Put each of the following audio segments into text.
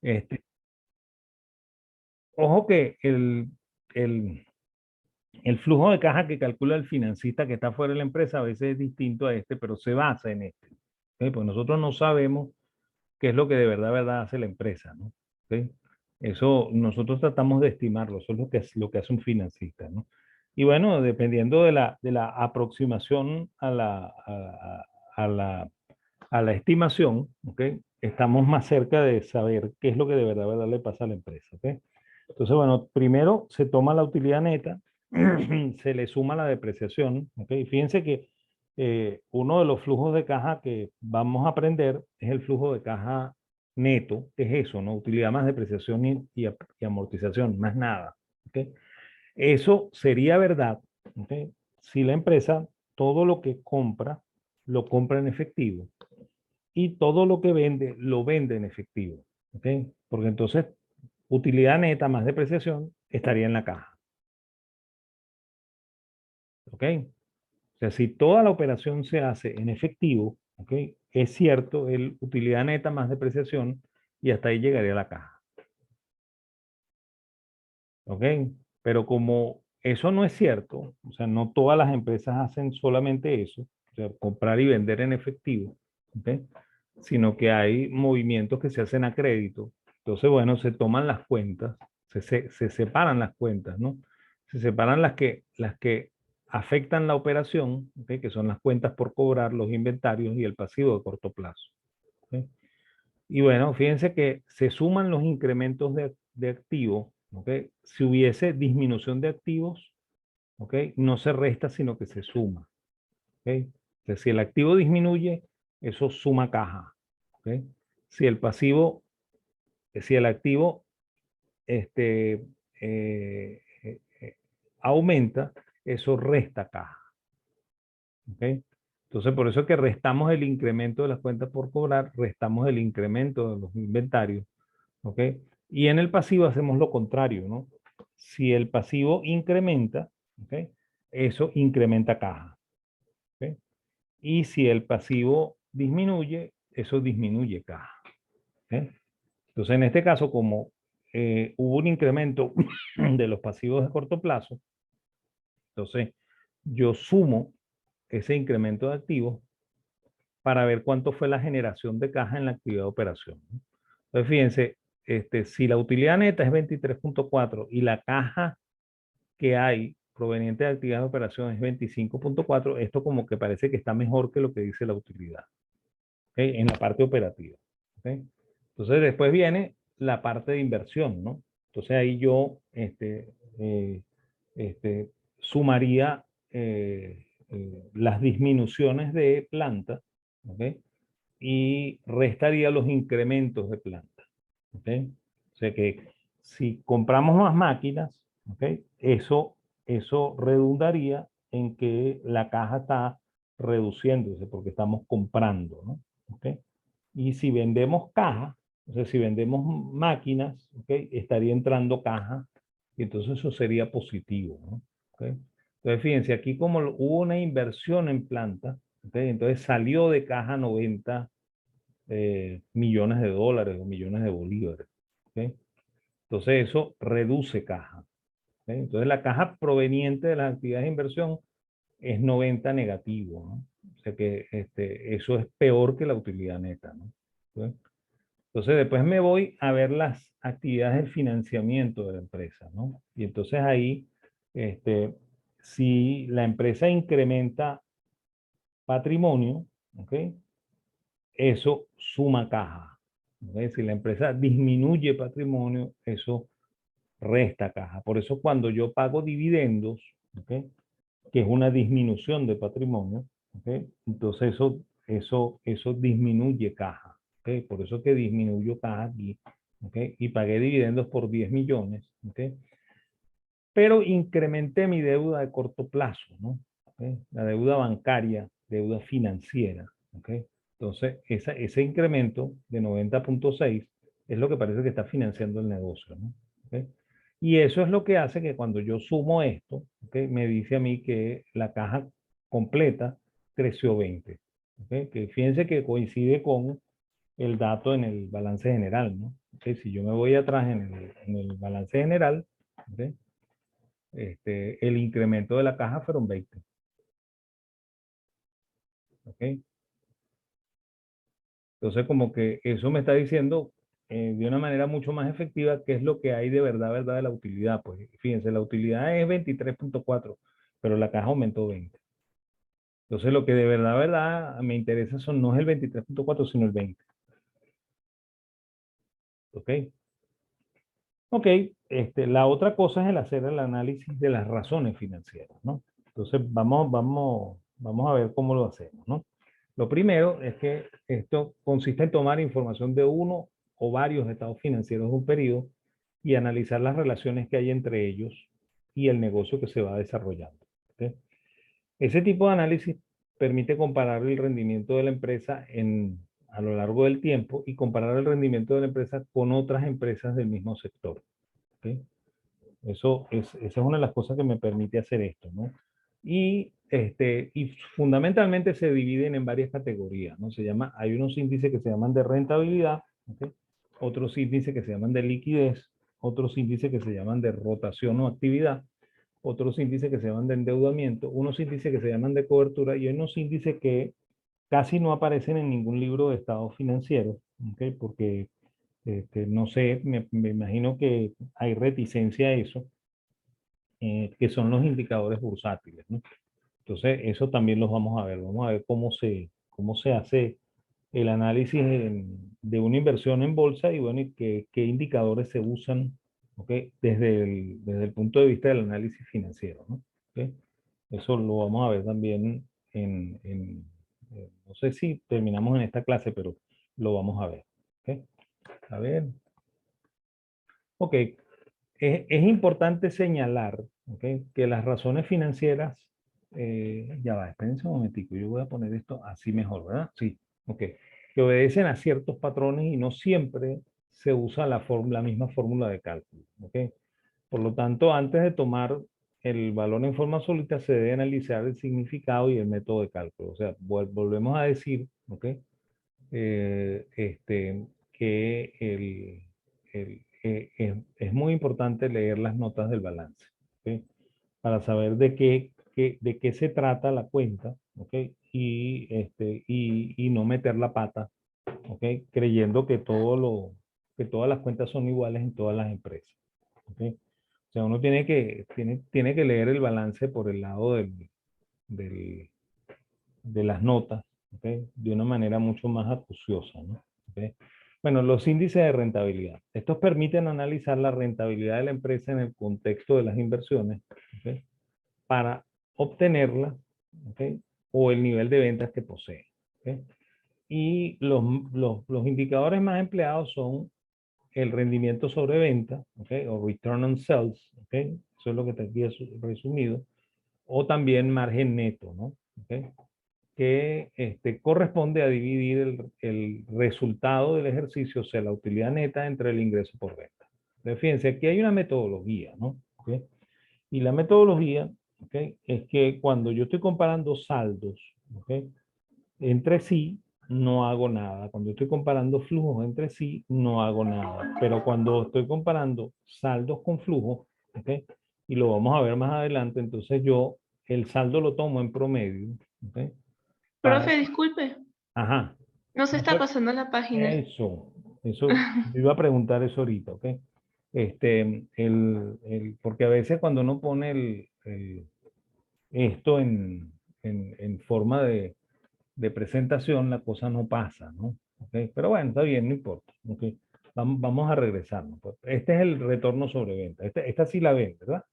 Este, ojo que el flujo de caja que calcula el financista que está fuera de la empresa a veces es distinto a este, pero se basa en este. ¿Ok? Pues nosotros no sabemos qué es lo que de verdad hace la empresa, ¿no? ¿Ok? Eso nosotros tratamos de estimarlo, eso es lo que hace un financista, ¿no? Y bueno, dependiendo de la aproximación a la estimación, ¿ok? Estamos más cerca de saber qué es lo que de verdad le pasa a la empresa, ¿ok? Entonces, bueno, primero se toma la utilidad neta, se le suma la depreciación, ¿ok? Fíjense que uno de los flujos de caja que vamos a aprender es el flujo de caja neto, que es eso, ¿no? Utilidad más depreciación y amortización, más nada, ¿ok? Eso sería verdad, ¿ok? Si la empresa todo lo que compra, lo compra en efectivo y todo lo que vende, lo vende en efectivo, ¿ok? Porque entonces utilidad neta más depreciación estaría en la caja, ¿ok? O sea, si toda la operación se hace en efectivo, ¿ok? Es cierto, el utilidad neta más depreciación y hasta ahí llegaría la caja, ¿ok? Pero como eso no es cierto, o sea, no todas las empresas hacen solamente eso, o sea, comprar y vender en efectivo, ¿ok? Sino que hay movimientos que se hacen a crédito. Entonces, bueno, se toman las cuentas, se separan las cuentas, ¿no? Se separan las que afectan la operación, ¿ok? Que son las cuentas por cobrar, los inventarios y el pasivo de corto plazo, ¿ok? Y bueno, fíjense que se suman los incrementos de activos, ¿ok? Si hubiese disminución de activos, ¿ok? No se resta, sino que se suma, ¿ok? Entonces, si el activo disminuye, eso suma caja, ¿ok? Si el pasivo, si el activo este, eh, eh, eh, aumenta, eso resta caja, ¿ok? Entonces, por eso es que restamos el incremento de las cuentas por cobrar, restamos el incremento de los inventarios, ¿ok? Y en el pasivo hacemos lo contrario, ¿no? Si el pasivo incrementa, ¿ok? Eso incrementa caja, ¿ok? Y si el pasivo disminuye, eso disminuye caja, ¿ok? Entonces, en este caso, como hubo un incremento de los pasivos de corto plazo, entonces yo sumo ese incremento de activos para ver cuánto fue la generación de caja en la actividad de operación. Entonces, fíjense, si la utilidad neta es 23.4 y la caja que hay proveniente de actividad de operación es 25.4, esto como que parece que está mejor que lo que dice la utilidad, ¿okay? En la parte operativa, ¿okay? Entonces, después viene la parte de inversión, ¿no? Entonces, ahí yo eh, este, sumaría las disminuciones de planta, ¿okay? Y restaría los incrementos de planta, ¿okay? O sea que si compramos más máquinas, ¿okay? Eso redundaría en que la caja está reduciéndose porque estamos comprando, ¿no? ¿Okay? Y si vendemos caja, o sea, si vendemos máquinas, ¿okay? Estaría entrando caja y entonces eso sería positivo, ¿no? ¿Okay? Entonces, fíjense, aquí como hubo una inversión en planta, ¿okay? Entonces salió de caja 90 millones de dólares o millones de bolívares, ¿okay? Entonces eso reduce caja, ¿okay? Entonces la caja proveniente de las actividades de inversión es 90 negativo, ¿no? O sea que eso es peor que la utilidad neta, ¿no? ¿Okay? Entonces después me voy a ver las actividades del financiamiento de la empresa, ¿no? Y entonces ahí, este, si la empresa incrementa patrimonio, ¿ok? Eso suma caja, ¿ok? Si la empresa disminuye patrimonio, eso resta caja. Por eso cuando yo pago dividendos, ¿ok? Que es una disminución de patrimonio, ¿ok? Entonces eso disminuye caja, ¿ok? Por eso que disminuyó caja aquí, ¿ok? Y pagué dividendos por 10 millones, ¿ok? Pero incrementé mi deuda de corto plazo, ¿no? ¿Ok? La deuda bancaria, deuda financiera, ¿ok? Entonces, ese incremento de 90.6 es lo que parece que está financiando el negocio, ¿no? ¿Ok? Y eso es lo que hace que cuando yo sumo esto, ¿ok? Me dice a mí que la caja completa creció 20, ¿ok? Que fíjense que coincide con el dato en el balance general, ¿no? ¿ok? Si yo me voy atrás en el balance general, ¿ok? El incremento de la caja fueron 20. ¿Ok? Entonces, como que eso me está diciendo de una manera mucho más efectiva qué es lo que hay de verdad, verdad de la utilidad. Pues fíjense, la utilidad es 23.4, pero la caja aumentó 20. Entonces, lo que de verdad, verdad, me interesa no es el 23.4, sino el 20. ¿Ok? Ok, la otra cosa es el hacer el análisis de las razones financieras, ¿no? Entonces, vamos a ver cómo lo hacemos, ¿no? Lo primero es que esto consiste en tomar información de uno o varios estados financieros de un periodo y analizar las relaciones que hay entre ellos y el negocio que se va desarrollando. ¿Ok? Ese tipo de análisis permite comparar el rendimiento de la empresa a lo largo del tiempo y comparar el rendimiento de la empresa con otras empresas del mismo sector. ¿Ok? Esa es una de las cosas que me permite hacer esto, ¿no? Y fundamentalmente se dividen en varias categorías, ¿no? Hay unos índices que se llaman de rentabilidad, ¿ok? Otros índices que se llaman de liquidez, otros índices que se llaman de rotación o actividad, otros índices que se llaman de endeudamiento, unos índices que se llaman de cobertura y hay unos índices que casi no aparecen en ningún libro de estados financieros, ¿ok? Porque no sé, me imagino que hay reticencia a eso, que son los indicadores bursátiles, ¿no? Entonces, eso también los vamos a ver. Vamos a ver cómo se hace el análisis de una inversión en bolsa y bueno, y qué indicadores se usan, ¿ok? Desde el punto de vista del análisis financiero, ¿no? ¿Ok? Eso lo vamos a ver también no sé si terminamos en esta clase, pero lo vamos a ver. ¿Ok? A ver. Ok, es importante señalar, ¿ok? Que las razones financieras, ya va, espérense un momentico, yo voy a poner esto así mejor, ¿verdad? Sí, ok. Que obedecen a ciertos patrones y no siempre se usa la misma fórmula de cálculo, ¿ok? Por lo tanto, antes de tomar el valor en forma absoluta, se debe analizar el significado y el método de cálculo. O sea, volvemos a decir, ¿ok? Que es muy importante leer las notas del balance, ¿ok? Para saber de qué se trata la cuenta, ¿ok? Y no meter la pata, ¿ok? Creyendo que todas las cuentas son iguales en todas las empresas, ¿ok? O sea, uno tiene que leer el balance por el lado del, de las notas, ¿okay? De una manera mucho más acuciosa, ¿no? ¿Okay? Bueno, los índices de rentabilidad. Estos permiten analizar la rentabilidad de la empresa en el contexto de las inversiones, ¿okay? Para obtenerla, ¿okay? O el nivel de ventas que posee. ¿Okay? Y los indicadores más empleados son el rendimiento sobre venta, ¿okay? O return on sales, ¿okay? Eso es lo que está aquí resumido, o también margen neto, ¿no? ¿Okay? Que corresponde a dividir el resultado del ejercicio, o sea, la utilidad neta, entre el ingreso por venta. Entonces, fíjense, aquí hay una metodología, ¿no? ¿Okay? Y la metodología, ¿okay? Es que cuando yo estoy comparando saldos, ¿okay? Entre sí, no hago nada. Cuando estoy comparando flujos entre sí, no hago nada. Pero cuando estoy comparando saldos con flujos, ¿okay? Y lo vamos a ver más adelante, entonces yo el saldo lo tomo en promedio, ¿okay? Para, Profe, disculpe, ajá. no se está pasando la página. Eso, yo iba a preguntar eso ahorita, ¿ok? Porque a veces cuando uno pone esto en forma de presentación, la cosa no pasa, ¿no? ¿Ok? Pero bueno, está bien, no importa, ¿ok? Vamos a regresarnos. Pues. Este es el retorno sobre venta. Esta sí la ven, ¿verdad?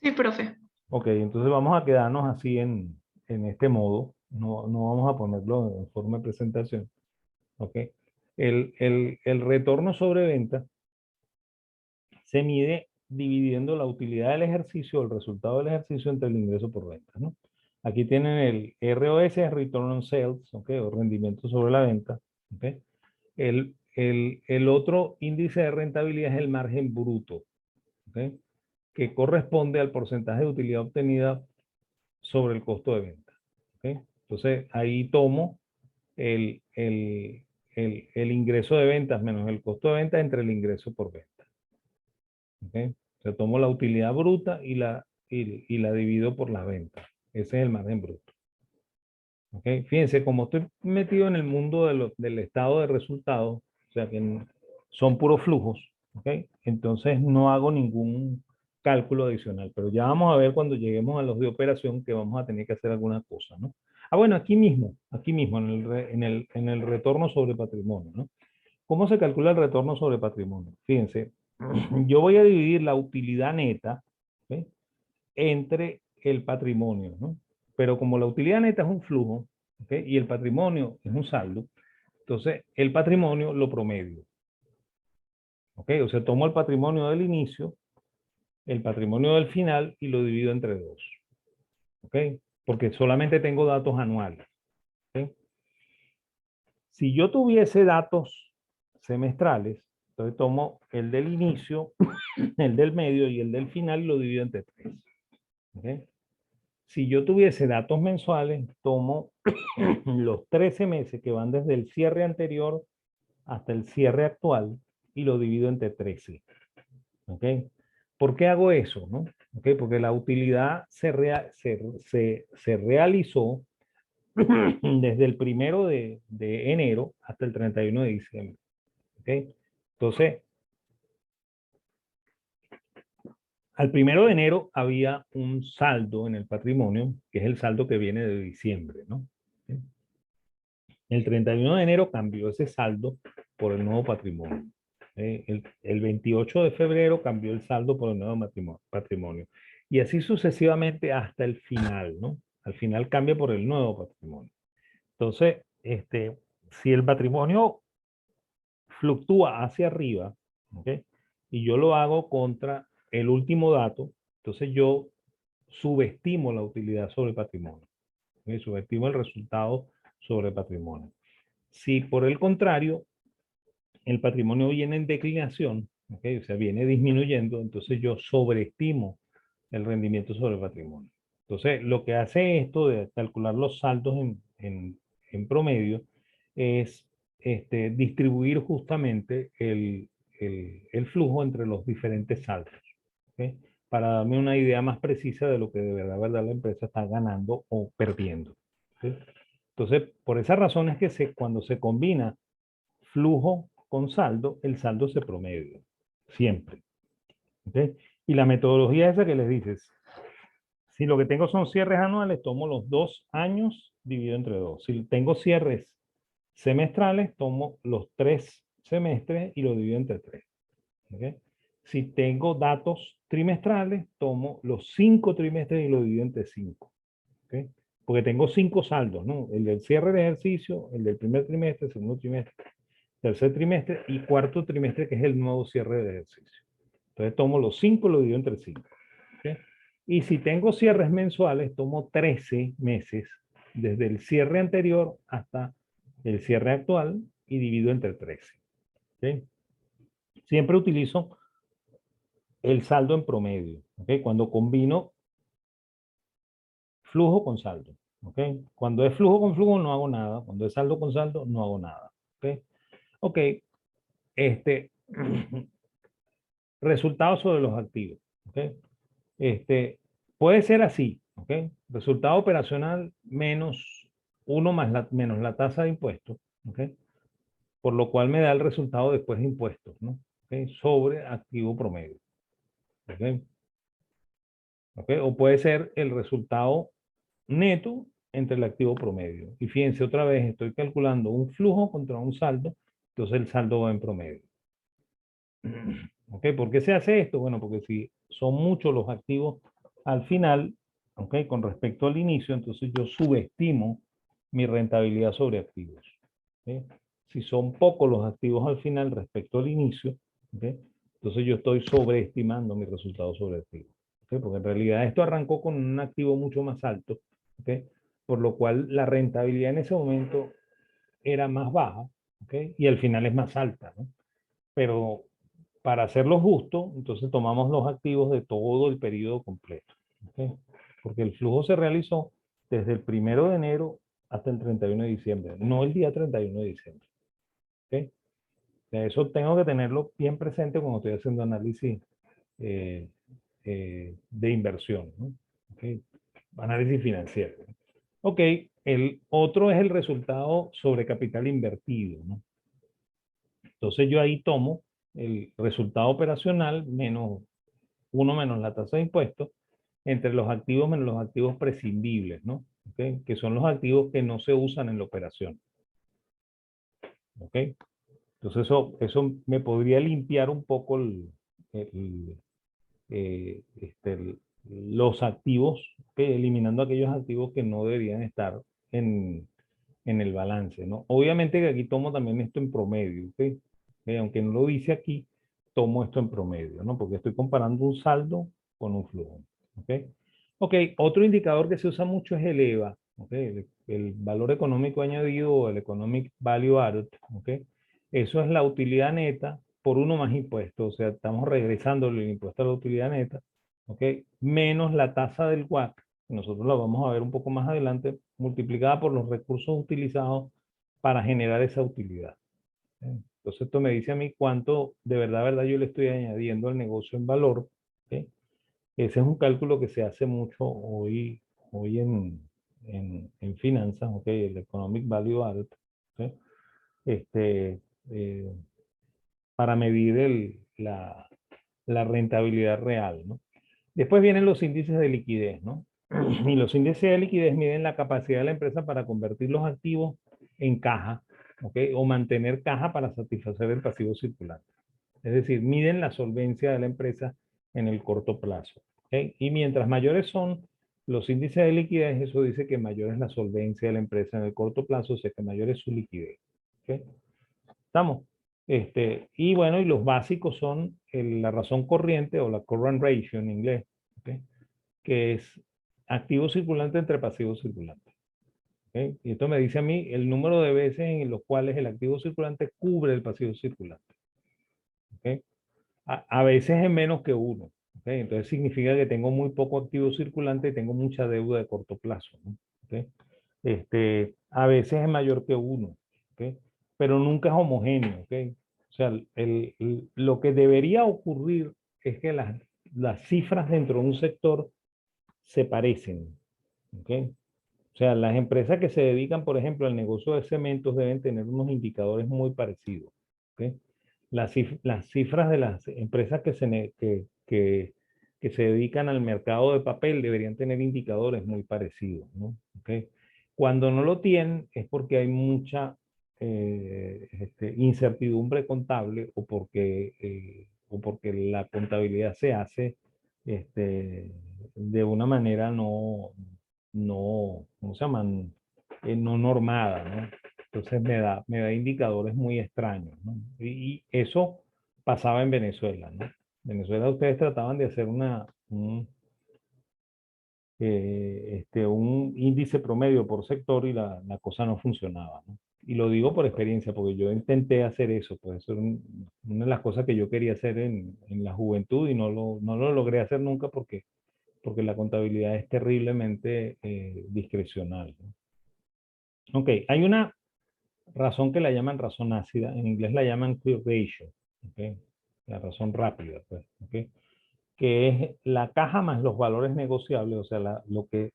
Sí, profe. Ok, entonces vamos a quedarnos así en este modo. No vamos a ponerlo en forma de presentación. ¿Ok? El retorno sobre venta se mide dividiendo la utilidad del ejercicio, el resultado del ejercicio entre el ingreso por venta, ¿no? Aquí tienen el ROS, Return on Sales, ¿ok? O rendimiento sobre la venta, ¿ok? El otro índice de rentabilidad es el margen bruto, ¿ok? Que corresponde al porcentaje de utilidad obtenida sobre el costo de venta, ¿ok? Entonces, ahí tomo el, el, el ingreso de ventas menos el costo de venta entre el ingreso por venta. ¿Okay? O sea, tomo la utilidad bruta y la divido por las ventas. Ese es el margen bruto. ¿Okay? Fíjense, como estoy metido en el mundo del estado de resultados, o sea que son puros flujos, ¿okay? Entonces no hago ningún cálculo adicional, pero ya vamos a ver cuando lleguemos a los de operación que vamos a tener que hacer alguna cosa, ¿no? Ah, bueno, aquí mismo, en el retorno sobre patrimonio, ¿no? ¿Cómo se calcula el retorno sobre patrimonio? Fíjense, yo voy a dividir la utilidad neta, ¿okay? Entre el patrimonio, ¿no? Pero como la utilidad neta es un flujo, ¿okay? Y el patrimonio es un saldo, entonces el patrimonio lo promedio. ¿Ok? O sea, tomo el patrimonio del inicio, el patrimonio del final y lo divido entre dos. ¿Ok? Porque solamente tengo datos anuales. ¿Ok? Si yo tuviese datos semestrales, entonces tomo el del inicio, el del medio y el del final y lo divido entre tres. ¿Ok? Si yo tuviese datos mensuales, tomo los 13 meses que van desde el cierre anterior hasta el cierre actual y lo divido entre 13. ¿Ok? ¿Por qué hago eso? ¿No? ¿Okay? Porque la utilidad se realizó desde el 1 de enero hasta el 31 de diciembre. ¿Ok? Entonces, al 1 de enero había un saldo en el patrimonio, que es el saldo que viene de diciembre, ¿no? ¿Okay? El 31 de enero cambió ese saldo por el nuevo patrimonio. El 28 de febrero cambió el saldo por el nuevo patrimonio. Y así sucesivamente hasta el final, ¿no? Al final cambia por el nuevo patrimonio. Entonces, si el patrimonio fluctúa hacia arriba, ¿ok? Y yo lo hago contra el último dato, entonces yo subestimo la utilidad sobre el patrimonio. ¿Ok? Subestimo el resultado sobre el patrimonio. Si por el contrario, el patrimonio viene en declinación, ¿okay? O sea, viene disminuyendo, entonces yo sobreestimo el rendimiento sobre el patrimonio. Entonces, lo que hace esto de calcular los saldos en promedio es distribuir justamente el flujo entre los diferentes saldos, ¿okay? Para darme una idea más precisa de lo que de verdad la empresa está ganando o perdiendo. ¿Okay? Entonces, por esa razón es que cuando se combina flujo con saldo, el saldo se promedia, siempre. ¿Okay? Y la metodología esa que les dices, si lo que tengo son cierres anuales, tomo los 2 años, dividido entre 2. Si tengo cierres semestrales, tomo los 3 semestres y lo divido entre 3. ¿Okay? Si tengo datos trimestrales, tomo los 5 trimestres y lo divido entre 5. ¿Okay? Porque tengo 5 saldos, ¿no? El del cierre de ejercicio, el del primer trimestre, segundo trimestre, tercer trimestre y cuarto trimestre, que es el nuevo cierre de ejercicio. Entonces tomo los 5 y lo divido entre 5. ¿Okay? Y si tengo cierres mensuales, tomo 13 meses desde el cierre anterior hasta el cierre actual y divido entre 13. ¿Okay? Siempre utilizo el saldo en promedio. ¿Okay? Cuando combino flujo con saldo. ¿Okay? Cuando es flujo con flujo no hago nada. Cuando es saldo con saldo no hago nada. ¿Okay? Ok. Resultados sobre los activos. ¿Okay? Puede ser así. ¿Okay? Resultado operacional menos 1 menos la tasa de impuestos. ¿Okay? Por lo cual me da el resultado después de impuestos, ¿no? ¿Okay? Sobre activo promedio. ¿Okay? ¿Okay? O puede ser el resultado neto entre el activo promedio. Y fíjense otra vez, estoy calculando un flujo contra un saldo, entonces el saldo va en promedio. ¿Ok? ¿Por qué se hace esto? Bueno, porque si son muchos los activos al final, ¿ok? Con respecto al inicio, entonces yo subestimo mi rentabilidad sobre activos. ¿Ok? Si son pocos los activos al final respecto al inicio, ¿ok? Entonces yo estoy sobreestimando mi resultado sobre activos. ¿Ok? Porque en realidad esto arrancó con un activo mucho más alto, ¿ok? Por lo cual la rentabilidad en ese momento era más baja, ¿ok? Y al final es más alta, ¿no? Pero para hacerlo justo, entonces tomamos los activos de todo el periodo completo. ¿Okay? Porque el flujo se realizó desde el 1 de enero hasta el 31 de diciembre, no el día 31 de diciembre. ¿ok? O sea, eso tengo que tenerlo bien presente cuando estoy haciendo análisis eh, de inversión, ¿no? ¿Ok? Análisis financiero. Ok, el otro es el resultado sobre capital invertido, ¿no? Entonces yo ahí tomo el resultado operacional menos uno menos la tasa de impuestos entre los activos menos los activos prescindibles, ¿no? ¿Ok? Que son los activos que no se usan en la operación. ¿Ok? Entonces eso me podría limpiar un poco los activos, ¿ok? Eliminando aquellos activos que no deberían estar en, en el balance, ¿no? Obviamente que aquí tomo también esto en promedio, ¿ok? Aunque no lo dice aquí, tomo esto en promedio, ¿no? Porque estoy comparando un saldo con un flujo, ¿ok? Ok, otro indicador que se usa mucho es el EVA, ¿ok? El valor económico añadido o el Economic Value Added, ¿ok? Eso es la utilidad neta por uno más impuestos, o sea, estamos regresando el impuesto a la utilidad neta, ¿ok? Menos la tasa del WACC, nosotros la vamos a ver un poco más adelante, multiplicada por los recursos utilizados para generar esa utilidad. Entonces esto me dice a mí cuánto de verdad yo le estoy añadiendo al negocio en valor. ¿Okay? Ese es un cálculo que se hace mucho hoy en finanzas, ¿okay? El Economic Value Added, ¿okay? Este, eh, para medir la rentabilidad real, ¿no? Después vienen los índices de liquidez, ¿no? Y los índices de liquidez miden la capacidad de la empresa para convertir los activos en caja, ¿ok? O mantener caja para satisfacer el pasivo circulante. Es decir, miden la solvencia de la empresa en el corto plazo, ¿ok? Y mientras mayores son los índices de liquidez, eso dice que mayor es la solvencia de la empresa en el corto plazo, o sea que mayor es su liquidez, ¿ok? ¿Estamos? Y bueno, y los básicos son la razón corriente o la current ratio en inglés, ¿ok? Que es activo circulante entre pasivo circulante. ¿Ok? Y esto me dice a mí el número de veces en los cuales el activo circulante cubre el pasivo circulante. ¿Ok? A veces es menos que uno. ¿Ok? Entonces significa que tengo muy poco activo circulante y tengo mucha deuda de corto plazo, ¿no? ¿Ok? A veces es mayor que uno. ¿Ok? Pero nunca es homogéneo. ¿Ok? O sea, lo que debería ocurrir es que las cifras dentro de un sector se parecen. ¿Ok? O sea, las empresas que se dedican, por ejemplo, al negocio de cementos deben tener unos indicadores muy parecidos. ¿Ok? Las cifras de las empresas que se dedican al mercado de papel deberían tener indicadores muy parecidos, ¿no? ¿Ok? Cuando no lo tienen es porque hay mucha incertidumbre contable o porque la contabilidad se hace de una manera ¿cómo se llaman? No normada, ¿no? Entonces me da indicadores muy extraños, ¿no? Y eso pasaba en Venezuela, ¿no? En Venezuela ustedes trataban de hacer un índice promedio por sector y la cosa no funcionaba, ¿no? Y lo digo por experiencia, porque yo intenté hacer eso, pues eso era una de las cosas que yo quería hacer en la juventud y no lo logré hacer nunca porque la contabilidad es terriblemente discrecional, ¿no? Ok, hay una razón que la llaman razón ácida, en inglés la llaman quick ratio, ¿ok? La razón rápida, pues, ¿ok? Que es la caja más los valores negociables, o sea, lo que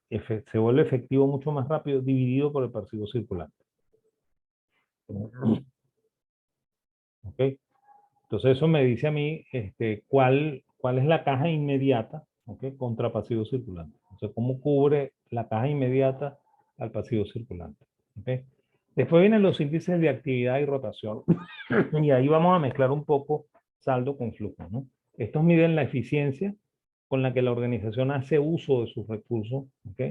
se vuelve efectivo mucho más rápido, dividido por el pasivo circulante. ¿Ok? Entonces eso me dice a mí cuál es la caja inmediata, ¿ok? Contra pasivo circulante. O sea, cómo cubre la caja inmediata al pasivo circulante. ¿Ok? Después vienen los índices de actividad y rotación. Y ahí vamos a mezclar un poco saldo con flujo, ¿no? Estos miden la eficiencia con la que la organización hace uso de sus recursos, ¿ok?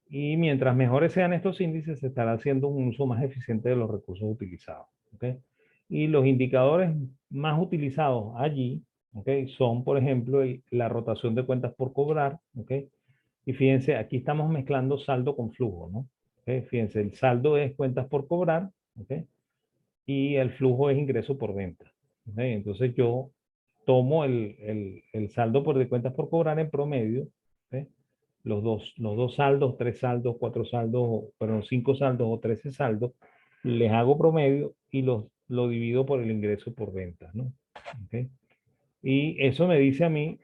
Y mientras mejores sean estos índices, se estará haciendo un uso más eficiente de los recursos utilizados, ¿ok? Y los indicadores más utilizados allí, ¿ok? Son, por ejemplo, la rotación de cuentas por cobrar, ¿ok? Y fíjense, aquí estamos mezclando saldo con flujo, ¿no? ¿Ok? Fíjense, el saldo es cuentas por cobrar, ¿ok? Y el flujo es ingreso por venta. ¿Ok? Entonces yo tomo el saldo de cuentas por cobrar en promedio, ¿ok? Los dos saldos, tres saldos, cuatro saldos, perdón, cinco saldos o 13 saldos, les hago promedio y los lo divido por el ingreso por ventas, ¿no? ¿Ok? Y eso me dice a mí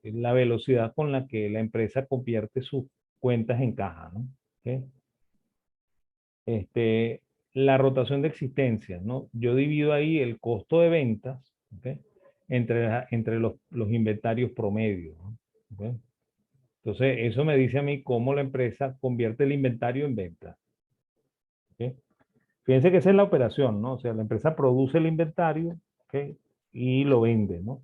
la velocidad con la que la empresa convierte sus cuentas en caja, ¿no? ¿Ok? Este, la rotación de existencias, ¿no? Yo divido ahí el costo de ventas, ¿ok? Entre los inventarios promedios, ¿no? ¿Ok? Entonces, eso me dice a mí cómo la empresa convierte el inventario en venta. ¿Ok? Fíjense que esa es la operación, ¿no? O sea, la empresa produce el inventario, ¿ok? Y lo vende, ¿no?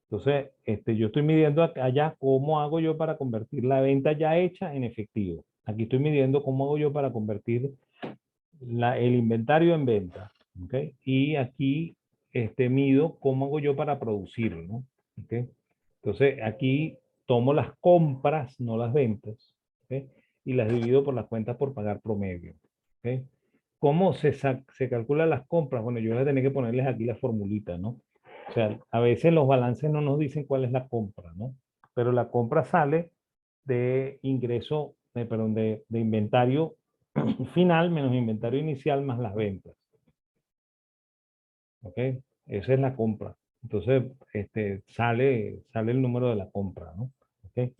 Entonces, yo estoy midiendo allá cómo hago yo para convertir la venta ya hecha en efectivo. Aquí estoy midiendo cómo hago yo para convertir el inventario en venta. ¿Ok? Y aquí mido cómo hago yo para producirlo, ¿no? ¿Ok? Entonces, aquí tomo las compras, no las ventas, ¿ok? Y las divido por las cuentas por pagar promedio. ¿Ok? ¿Cómo se calculan las compras? Bueno, yo voy a tener que ponerles aquí la formulita, ¿no? O sea, a veces los balances no nos dicen cuál es la compra, ¿no? Pero la compra sale de ingreso, perdón, de inventario final menos inventario inicial más las ventas. ¿Ok? Esa es la compra. Entonces, sale el número de la compra, ¿no? ¿Ok?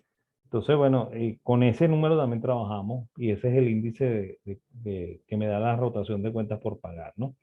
Entonces, bueno, con ese número también trabajamos y ese es el índice que me da la rotación de cuentas por pagar, ¿no?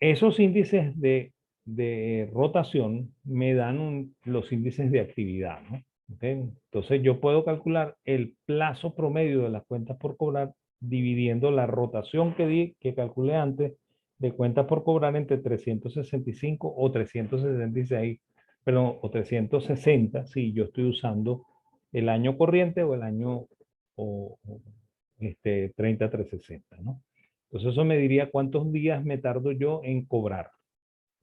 Esos índices de rotación me dan los índices de actividad, ¿no? ¿Ok? Entonces yo puedo calcular el plazo promedio de las cuentas por cobrar dividiendo la rotación que calculé antes de cuentas por cobrar entre 365 o 366, perdón, o 360 si yo estoy usando el año corriente o el año o 30360, ¿no? Entonces eso me diría cuántos días me tardo yo en cobrar.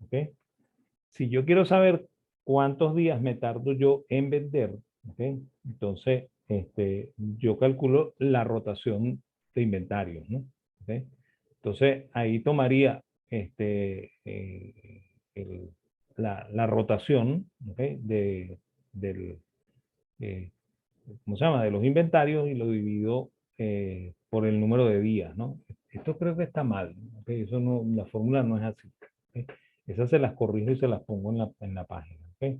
¿Ok? Si yo quiero saber cuántos días me tardo yo en vender, ¿ok? Entonces yo calculo la rotación de inventario, ¿no? ¿Ok? Entonces ahí tomaría el- la rotación, ¿ok? Del, eh, ¿cómo se llama? De los inventarios y lo divido por el número de días, ¿no? Esto creo que está mal, ¿ok? Eso no, la fórmula no es así, ¿ok? Esas se las corrijo y se las pongo en la página, ¿ok?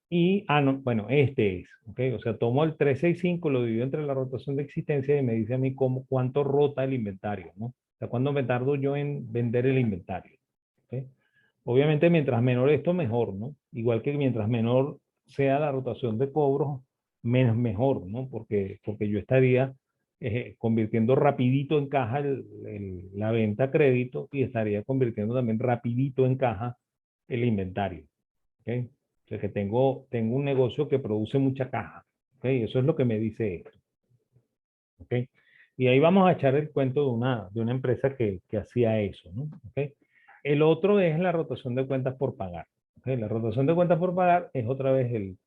Y, no, bueno, este es, ¿ok? O sea, tomo el 365, lo divido entre la rotación de existencia y me dice a mí cuánto rota el inventario, ¿no? O sea, cuánto me tardo yo en vender el inventario, ¿ok? Obviamente, mientras menor esto, mejor, ¿no? Igual que mientras menor sea la rotación de cobros, menos mejor, ¿no? Porque yo estaría convirtiendo rapidito en caja la venta a crédito y estaría convirtiendo también rapidito en caja el inventario, ¿ok? O sea que tengo un negocio que produce mucha caja, ¿ok? Eso es lo que me dice esto, ¿ok? Y ahí vamos a echar el cuento de una empresa que hacía eso, ¿no? ¿Ok? El otro es la rotación de cuentas por pagar. ¿Ok? La rotación de cuentas por pagar es otra vez el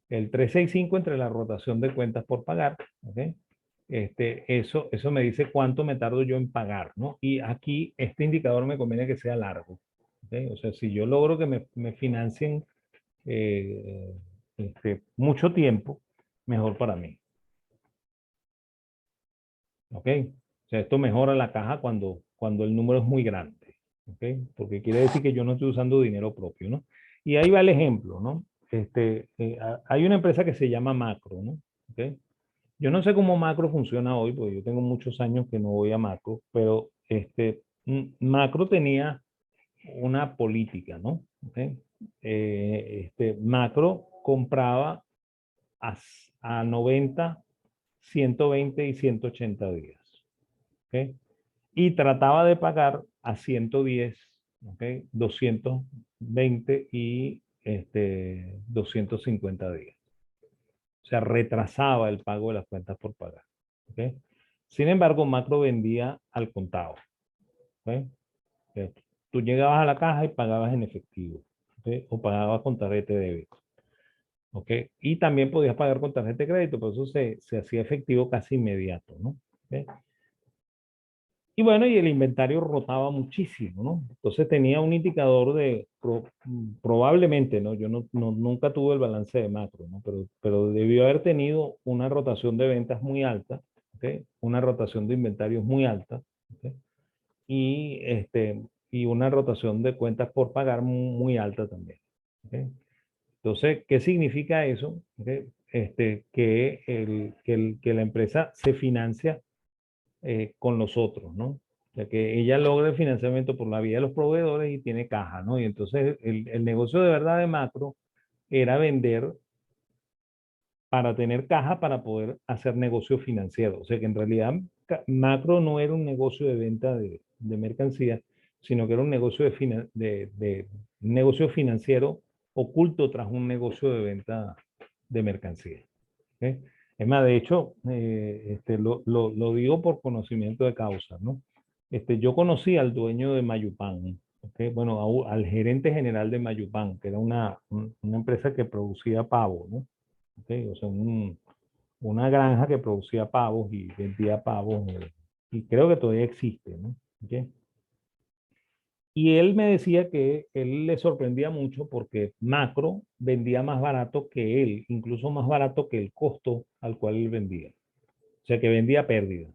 365 entre la rotación de cuentas por pagar. ¿Ok? Eso me dice cuánto me tardo yo en pagar, ¿no? Y aquí este indicador me conviene que sea largo. ¿Ok? O sea, si yo logro que me financien eh, mucho tiempo, mejor para mí. ¿Ok? O sea, esto mejora la caja cuando el número es muy grande. ¿Ok? Porque quiere decir que yo no estoy usando dinero propio, ¿no? Y ahí va el ejemplo, ¿no? Hay una empresa que se llama Macro, ¿no? ¿Ok? Yo no sé cómo Macro funciona hoy, porque yo tengo muchos años que no voy a Macro, pero Macro tenía una política, ¿no? ¿Ok? Macro compraba a, a 90, 120 y 180 días. ¿Ok? Y trataba de pagar a 110, ¿ok? 220 y 250 días. O sea, retrasaba el pago de las cuentas por pagar. ¿Ok? Sin embargo, Macro vendía al contado. ¿Ok? Tú llegabas a la caja y pagabas en efectivo. ¿Ok? O pagabas con tarjeta de débito. ¿Ok? Y también podías pagar con tarjeta de crédito, por eso se hacía efectivo casi inmediato, ¿no? ¿Ok? Y bueno, y el inventario rotaba muchísimo, ¿no? Entonces tenía un indicador probablemente, ¿no? Yo nunca tuve el balance de Macro, ¿no? Pero debió haber tenido una rotación de ventas muy alta, ¿ok? una rotación de inventarios muy alta, ¿ok? Y, y una rotación de cuentas por pagar muy alta también, ¿ok? Entonces, ¿qué significa eso? ¿Ok? Que la empresa se financia con los otros, ¿no? O sea, que ella logra el financiamiento por la vía de los proveedores y tiene caja, ¿no? Y entonces el negocio de verdad de Macro era vender para tener caja para poder hacer negocio financiero. O sea que en realidad Macro no era un negocio de venta de mercancías, sino que era un negocio de negocio financiero oculto tras un negocio de venta de mercancías. ¿Ok? Es más, de hecho, lo digo por conocimiento de causa, ¿no? Yo conocí al dueño de Mayupan, ¿ok? Bueno, al gerente general de Mayupan, que era una empresa que producía pavo, ¿no? ¿Ok? O sea, una granja que producía pavos y vendía pavos, y creo que todavía existe, ¿no? ¿Ok? Y él me decía que él le sorprendía mucho porque Macro vendía más barato que él, incluso más barato que el costo al cual él vendía. O sea, que vendía pérdida.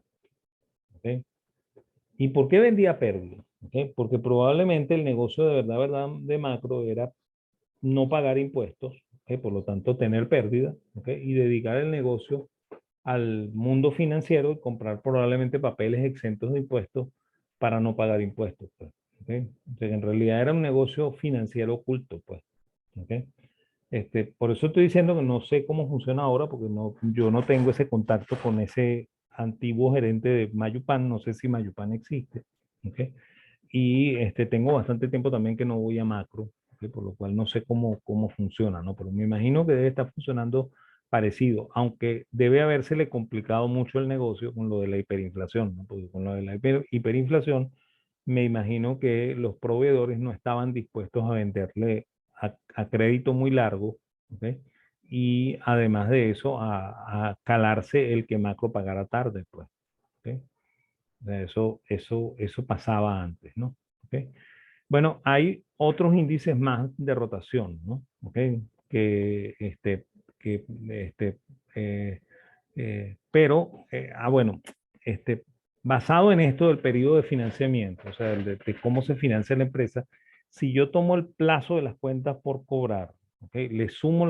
¿Ok? ¿Y por qué vendía pérdida? ¿Ok? Porque probablemente el negocio de verdad de Macro era no pagar impuestos, ¿ok? Por lo tanto tener pérdida, ¿ok? Y dedicar el negocio al mundo financiero y comprar probablemente papeles exentos de impuestos para no pagar impuestos, pues, ¿ok? O sea, que en realidad era un negocio financiero oculto, pues, ¿ok? Por eso estoy diciendo que no sé cómo funciona ahora, porque no, yo no tengo ese contacto con ese antiguo gerente de Mayupan, no sé si Mayupan existe, ¿ok? Y tengo bastante tiempo también que no voy a Macro, ¿ok? Por lo cual no sé cómo funciona, ¿no? Pero me imagino que debe estar funcionando parecido, aunque debe habérsele complicado mucho el negocio con lo de la hiperinflación, ¿no? Porque con lo de la hiperinflación, me imagino que los proveedores no estaban dispuestos a venderle a crédito muy largo, ¿ok? Y además de eso, a calarse el que Macro pagara tarde, pues, ¿ok? O sea, eso pasaba antes, ¿no? ¿Ok? Bueno, hay otros índices más de rotación, ¿no? ¿Ok? Que, que, eh, pero, bueno, basado en esto del periodo de financiamiento, o sea, de cómo se financia la empresa, si yo tomo el plazo de las cuentas por cobrar, ¿ok? Le sumo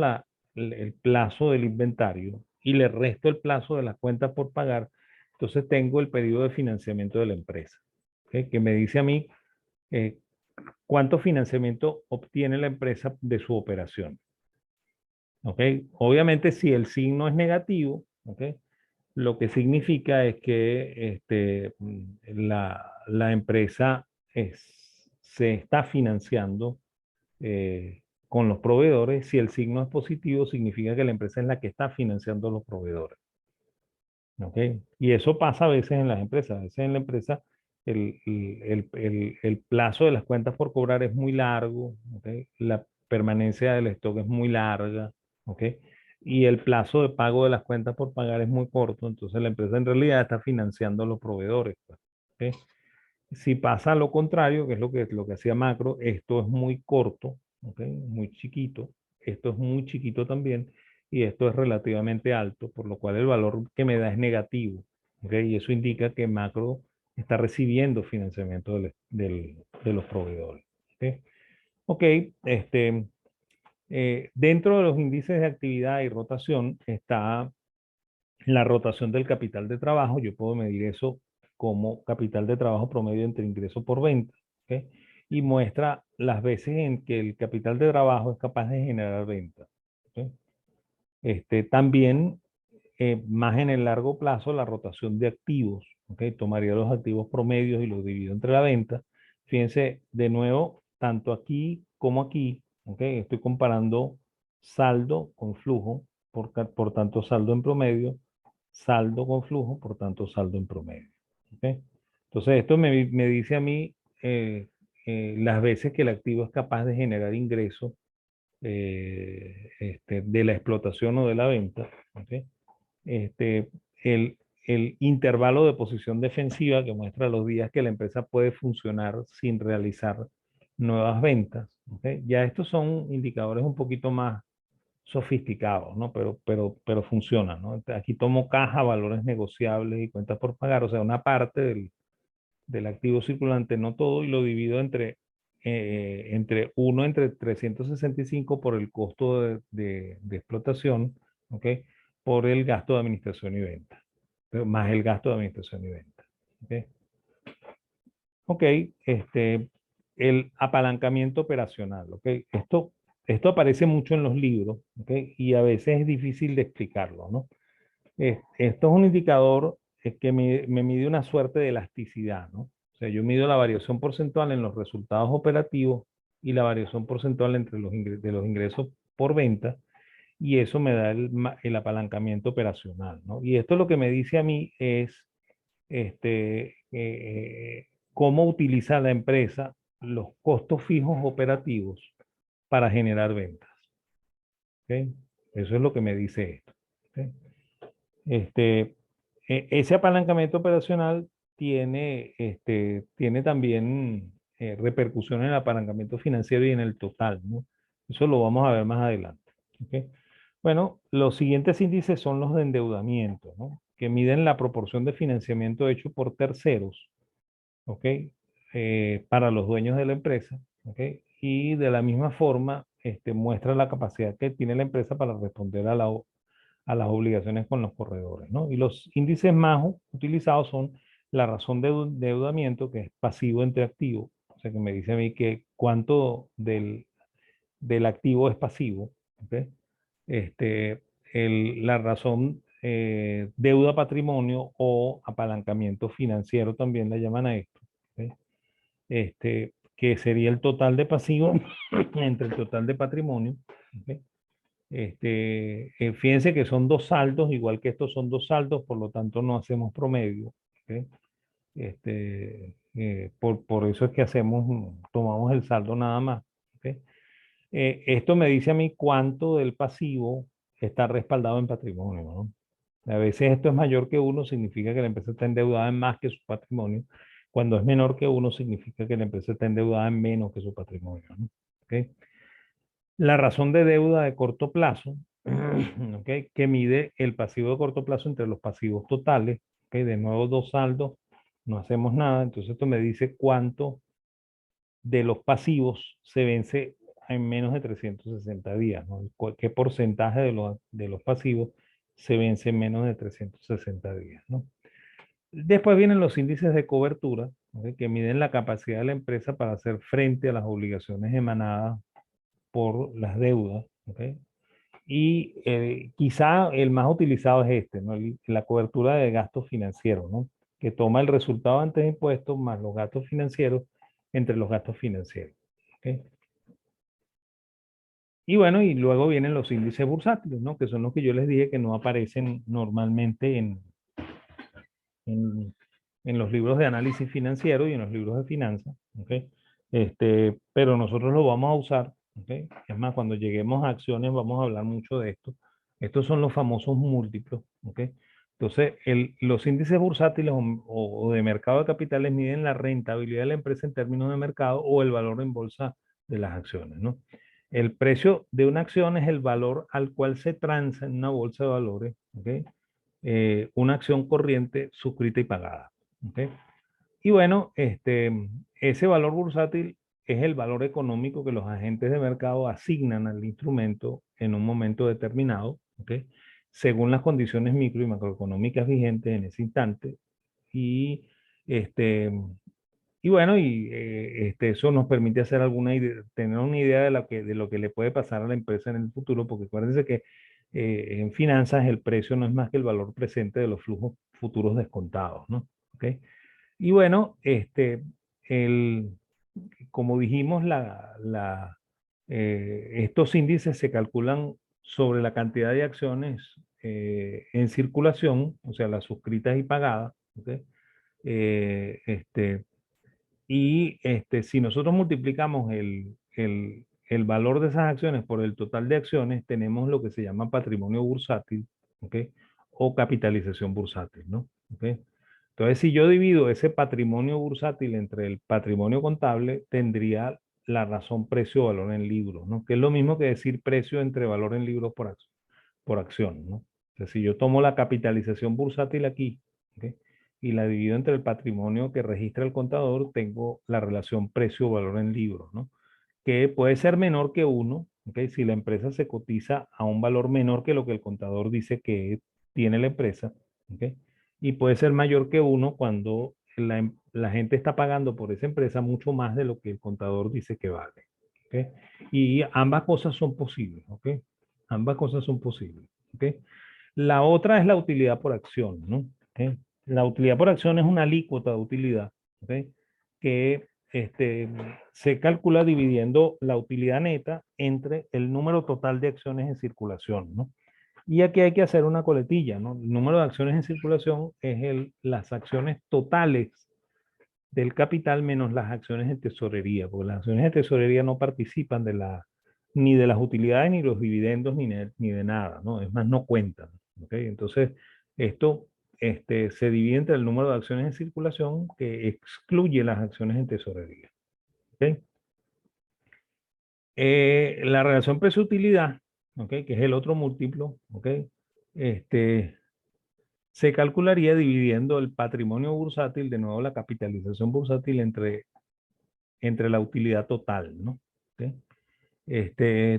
el plazo del inventario y le resto el plazo de las cuentas por pagar, entonces tengo el periodo de financiamiento de la empresa, ¿ok? Que me dice a mí eh, cuánto financiamiento obtiene la empresa de su operación. ¿Ok? Obviamente, si el signo es negativo, ¿ok? Lo que significa es que la empresa se está financiando con los proveedores. Si el signo es positivo, significa que la empresa es la que está financiando a los proveedores. ¿Ok? Y eso pasa a veces en las empresas. A veces en la empresa el plazo de las cuentas por cobrar es muy largo, ¿ok? La permanencia del stock es muy larga, ¿ok? Y el plazo de pago de las cuentas por pagar es muy corto, entonces la empresa en realidad está financiando a los proveedores, pues, ¿ok? Si pasa lo contrario, que es lo que hacía Macro, esto es muy corto, ¿ok? Muy chiquito, esto es muy chiquito también, y esto es relativamente alto, por lo cual el valor que me da es negativo, ¿ok? Y eso indica que Macro está recibiendo financiamiento de los proveedores, ¿ok? Ok, dentro de los índices de actividad y rotación está la rotación del capital de trabajo. Yo puedo medir eso como capital de trabajo promedio entre ingreso por venta, ¿ok? Y muestra las veces en que el capital de trabajo es capaz de generar venta, ¿ok? También, más en el largo plazo, la rotación de activos, ¿ok? Tomaría los activos promedios y los divido entre la venta. Fíjense, de nuevo, tanto aquí como aquí, ¿ok? Estoy comparando saldo con flujo, por tanto saldo en promedio, saldo con flujo, por tanto saldo en promedio, ¿ok? Entonces, esto me dice a mí las veces que el activo es capaz de generar ingresos de la explotación o de la venta, ¿okay? este, el, el intervalo de posición defensiva que muestra los días que la empresa puede funcionar sin realizar nuevas ventas, ¿okay? Ya estos son indicadores un poquito más sofisticado, ¿no? Pero funciona, ¿no? Aquí tomo caja, valores negociables y cuentas por pagar, o sea, una parte del activo circulante, no todo, y lo divido entre 365 por el costo de explotación, ¿ok? Por el gasto de administración y venta, más el gasto de administración y venta, ¿ok? Ok, el apalancamiento operacional, ¿ok? Esto aparece mucho en los libros, ¿ok? Y a veces es difícil de explicarlo, ¿no? Esto es un indicador que me mide una suerte de elasticidad, ¿no? O sea, yo mido la variación porcentual en los resultados operativos y la variación porcentual entre de los ingresos por venta, y eso me da el apalancamiento operacional, ¿no? Y esto lo que me dice a mí es cómo utiliza la empresa los costos fijos operativos para generar ventas, ¿ok? Eso es lo que me dice esto, ¿ok? Este, Ese apalancamiento operacional tiene también repercusión en el apalancamiento financiero y en el total, ¿no? Eso lo vamos a ver más adelante, ¿ok? Bueno, los siguientes índices son los de endeudamiento, ¿no? Que miden la proporción de financiamiento hecho por terceros, ¿ok? Para los dueños de la empresa, ¿ok? Y de la misma forma, muestra la capacidad que tiene la empresa para responder a las obligaciones con los corredores, ¿no? Y los índices más utilizados son la razón de endeudamiento, que es pasivo entre activo, o sea, que me dice a mí que cuánto del activo es pasivo, ¿ok? Este, la razón deuda patrimonio o apalancamiento financiero también le llaman a esto, ¿ok? Que sería el total de pasivo entre el total de patrimonio, ¿ok? Fíjense que son dos saldos, igual que estos son dos saldos, por lo tanto no hacemos promedio, ¿ok? Por eso es que tomamos el saldo nada más, ¿ok? Esto me dice a mí cuánto del pasivo está respaldado en patrimonio, ¿no? A veces esto es mayor que uno, significa que la empresa está endeudada en más que su patrimonio. Cuando es menor que uno, significa que la empresa está endeudada en menos que su patrimonio, ¿no? ¿Ok? La razón de deuda de corto plazo, ¿ok? Que mide el pasivo de corto plazo entre los pasivos totales, ¿ok? De nuevo, dos saldos, no hacemos nada, entonces esto me dice cuánto de los pasivos se vence en menos de 360 días, ¿no? ¿Qué porcentaje de los pasivos se vence en menos de 360 días, ¿no? Después vienen los índices de cobertura, ¿ok? Que miden la capacidad de la empresa para hacer frente a las obligaciones emanadas por las deudas, ¿ok? Y quizá el más utilizado es ¿no? La cobertura de gastos financieros, ¿no? Que toma el resultado antes de impuestos más los gastos financieros entre los gastos financieros, ¿ok? Y bueno, y luego vienen los índices bursátiles, ¿no? Que son los que yo les dije que no aparecen normalmente en, en los libros de análisis financiero y en los libros de finanzas, ¿ok? Pero nosotros lo vamos a usar, ¿ok? Es más, cuando lleguemos a acciones vamos a hablar mucho de esto. Estos son los famosos múltiplos, ¿ok? Entonces, los índices bursátiles o de mercado de capitales miden la rentabilidad de la empresa en términos de mercado o el valor en bolsa de las acciones, ¿no? El precio de una acción es el valor al cual se transa en una bolsa de valores, ¿ok? Una acción corriente suscrita y pagada, ¿ok? Y bueno, ese valor bursátil es el valor económico que los agentes de mercado asignan al instrumento en un momento determinado, ¿ok? Según las condiciones micro y macroeconómicas vigentes en ese instante. Y, este, y bueno, eso nos permite hacer tener una idea de lo que le puede pasar a la empresa en el futuro, porque acuérdense que en finanzas el precio no es más que el valor presente de los flujos futuros descontados, ¿no? ¿Ok? Y bueno, el, como dijimos, estos índices se calculan sobre la cantidad de acciones en circulación, o sea, las suscritas y pagadas, ¿ok? Eh, este, si nosotros multiplicamos el valor de esas acciones por el total de acciones, tenemos lo que se llama patrimonio bursátil, ¿ok? O capitalización bursátil, ¿no? ¿Ok? Entonces, si yo divido ese patrimonio bursátil entre el patrimonio contable, tendría la razón precio-valor en libros, ¿no? Que es lo mismo que decir precio entre valor en libros por acción, ¿no? O sea, si yo tomo la capitalización bursátil aquí, ¿ok? Y la divido entre el patrimonio que registra el contador, tengo la relación precio-valor en libros, ¿no? Que puede ser menor que 1, ¿ok? Si la empresa se cotiza a un valor menor que lo que el contador dice que tiene la empresa, ¿ok? Y puede ser mayor que 1 cuando la gente está pagando por esa empresa mucho más de lo que el contador dice que vale, ¿ok? Y ambas cosas son posibles, ¿ok? Ambas cosas son posibles, ¿ok? La otra es la utilidad por acción, ¿no? ¿Ok? La utilidad por acción es una alícuota de utilidad, ¿ok? Que se calcula dividiendo la utilidad neta entre el número total de acciones en circulación, ¿no? Y aquí hay que hacer una coletilla, ¿no? El número de acciones en circulación es las acciones totales del capital menos las acciones de tesorería, porque las acciones de tesorería no participan ni de las utilidades, ni los dividendos, ni de nada, ¿no? Es más, no cuentan, ¿ok? Entonces, esto se divide entre el número de acciones en circulación que excluye las acciones en tesorería, ¿ok? La relación precio-utilidad, ¿ok? Que es el otro múltiplo, ¿ok? Se calcularía dividiendo el patrimonio bursátil, de nuevo la capitalización bursátil entre la utilidad total, ¿no? ¿Ok?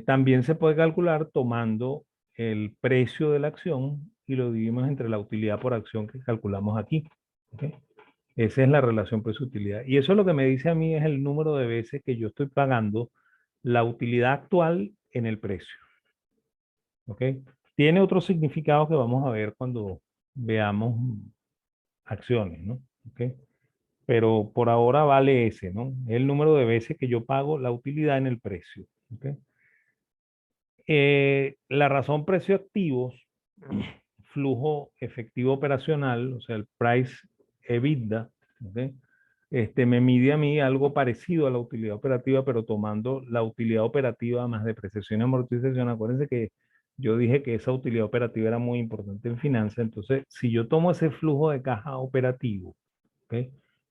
También se puede calcular tomando el precio de la acción y lo dividimos entre la utilidad por acción que calculamos aquí, ¿ok? Esa es la relación precio-utilidad. Y eso lo que me dice a mí es el número de veces que yo estoy pagando la utilidad actual en el precio, ¿ok? Tiene otro significado que vamos a ver cuando veamos acciones, ¿no? ¿Ok? Pero por ahora vale ese, ¿no? El número de veces que yo pago la utilidad en el precio, ¿ok? La razón precio activos, flujo efectivo operacional, o sea, el price EBITDA, ¿ok? Me mide a mí algo parecido a la utilidad operativa, pero tomando la utilidad operativa más depreciación y amortización. Acuérdense que yo dije que esa utilidad operativa era muy importante en finanzas. Entonces, si yo tomo ese flujo de caja operativo, ¿ok?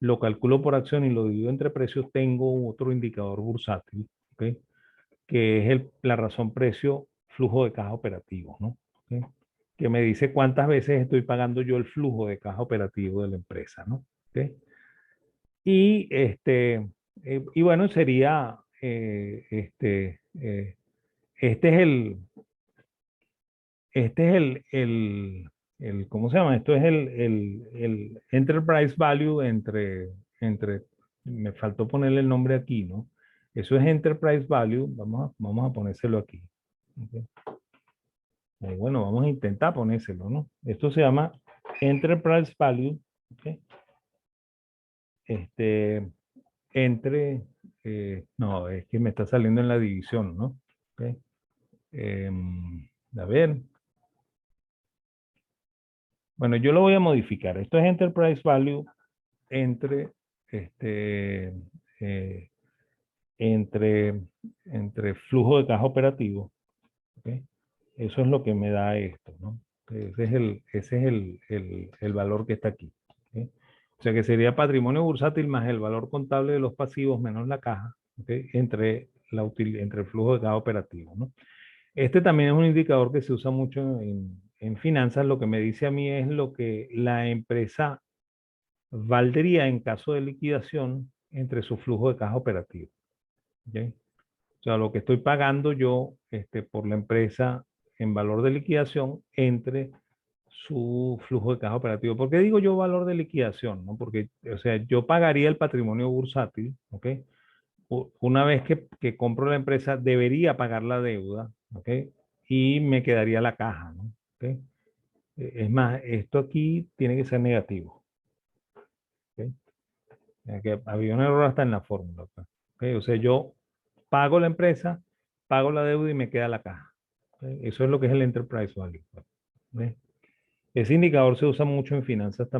Lo calculo por acción y lo divido entre precios, tengo otro indicador bursátil, ¿ok? Que es la razón precio flujo de caja operativo, ¿no? ¿Ok? Que me dice cuántas veces estoy pagando yo el flujo de caja operativo de la empresa, ¿no? ¿Ok? Y, y bueno, sería, este es ¿cómo se llama? Esto es el enterprise value entre, me faltó ponerle el nombre aquí, ¿no? Eso es enterprise value, vamos a ponérselo aquí. ¿Okay? Bueno, vamos a intentar ponérselo, ¿no? Esto se llama enterprise value, ¿okay? Entre, no, es que me está saliendo en la división, ¿no? ¿Okay? A ver. Bueno, yo lo voy a modificar. Esto es enterprise value entre, este, eh, entre, entre flujo de caja operativo. ¿Okay? Eso es lo que me da esto, ¿no? Ese es el valor que está aquí. ¿Okay? O sea que sería patrimonio bursátil más el valor contable de los pasivos menos la caja, ¿okay? Entre el flujo de caja operativo, ¿no? Este también es un indicador que se usa mucho en finanzas. Lo que me dice a mí es lo que la empresa valdría en caso de liquidación entre su flujo de caja operativo. ¿Okay? O sea, lo que estoy pagando yo por la empresa en valor de liquidación entre su flujo de caja operativo. ¿Por qué digo yo valor de liquidación? ¿No? Porque, o sea, yo pagaría el patrimonio bursátil, ¿ok? Una vez que compro la empresa, debería pagar la deuda, ¿ok? Y me quedaría la caja, ¿no? ¿Ok? Es más, esto aquí tiene que ser negativo, ¿ok? Que había un error hasta en la fórmula, pues, ¿ok? O sea, yo pago la empresa, pago la deuda y me queda la caja. ¿Ok? Eso es lo que es el enterprise value. ¿Ok? Ese indicador se usa mucho en finanzas también.